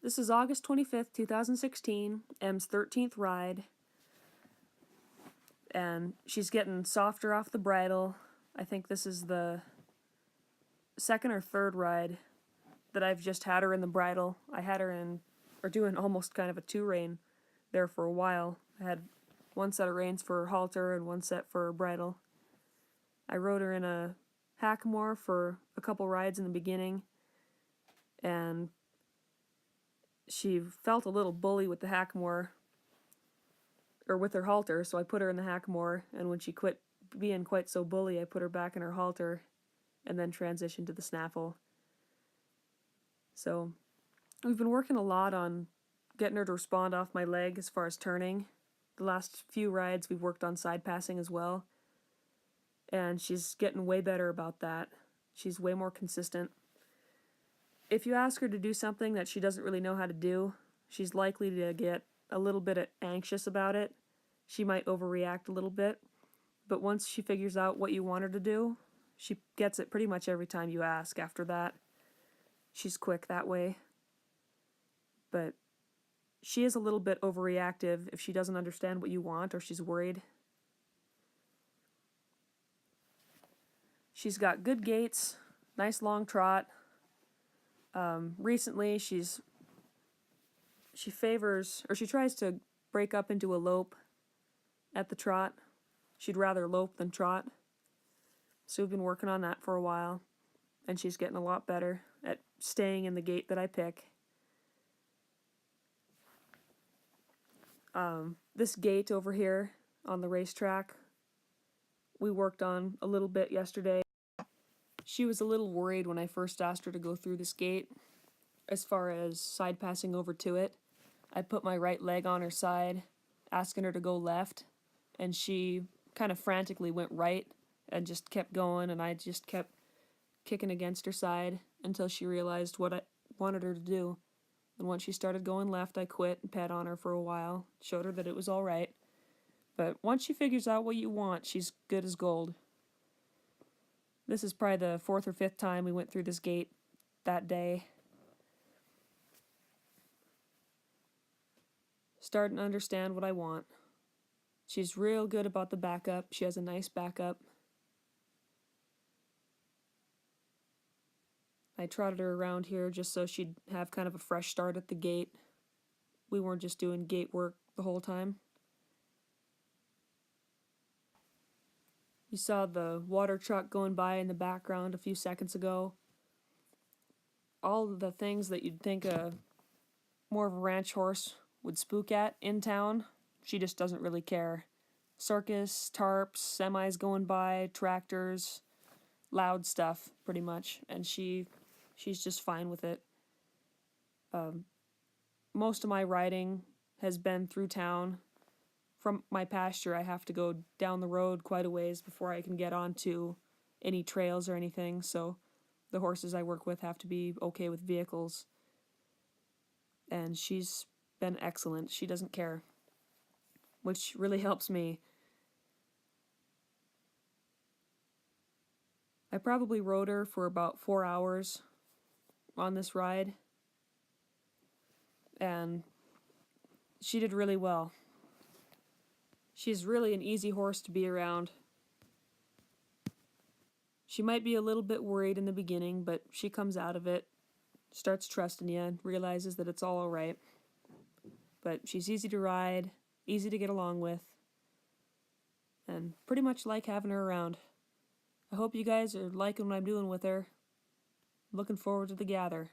This is August 25th, 2016, Em's 13th ride, and she's getting softer off the bridle. I think this is the second or third ride that I've just had her in the bridle. I had her in, or doing almost kind of a two-rein there for a while. I had one set of reins for her halter and one set for her bridle. I rode her in a hackamore for a couple rides in the beginning, and she felt a little bully with the hackamore, or with her halter, so I put her in the hackamore, and when she quit being quite so bully, I put her back in her halter, and then transitioned to the snaffle. So, we've been working a lot on getting her to respond off my leg as far as turning. The last few rides we've worked on side passing as well, and she's getting way better about that. She's way more consistent. If you ask her to do something that she doesn't really know how to do, she's likely to get a little bit anxious about it. She might overreact a little bit, but once she figures out what you want her to do, she gets it pretty much every time you ask after that. She's quick that way. But she is a little bit overreactive if she doesn't understand what you want or she's worried. She's got good gaits, nice long trot. Recently she favors, or she tries to break up into a lope at the trot. She'd rather lope than trot. So we've been working on that for a while, and she's getting a lot better at staying in the gait that I pick. This gait over here on the racetrack, we worked on a little bit yesterday. She was a little worried when I first asked her to go through this gait. As far as side passing over to it, I put my right leg on her side, asking her to go left, and she kind of frantically went right and just kept going, and I just kept kicking against her side until she realized what I wanted her to do. And once she started going left, I quit and pet on her for a while, showed her that it was all right. But once she figures out what you want, she's good as gold. This is probably the fourth or fifth time we went through this gate that day. Starting to understand what I want. She's real good about the backup. She has a nice backup. I trotted her around here just so she'd have kind of a fresh start at the gate. We weren't just doing gate work the whole time. You saw the water truck going by in the background a few seconds ago. All the things that you'd think more of a ranch horse would spook at in town, she just doesn't really care. Circus, tarps, semis going by, tractors, loud stuff, pretty much, and she's just fine with it. Most of my riding has been through town. From my pasture, I have to go down the road quite a ways before I can get onto any trails or anything, so the horses I work with have to be okay with vehicles. And she's been excellent. She doesn't care, which really helps me. I probably rode her for about 4 hours on this ride, and she did really well. She's really an easy horse to be around. She might be a little bit worried in the beginning, but she comes out of it, starts trusting you, and realizes that it's all alright. But she's easy to ride, easy to get along with, and pretty much like having her around. I hope you guys are liking what I'm doing with her. Looking forward to the gather.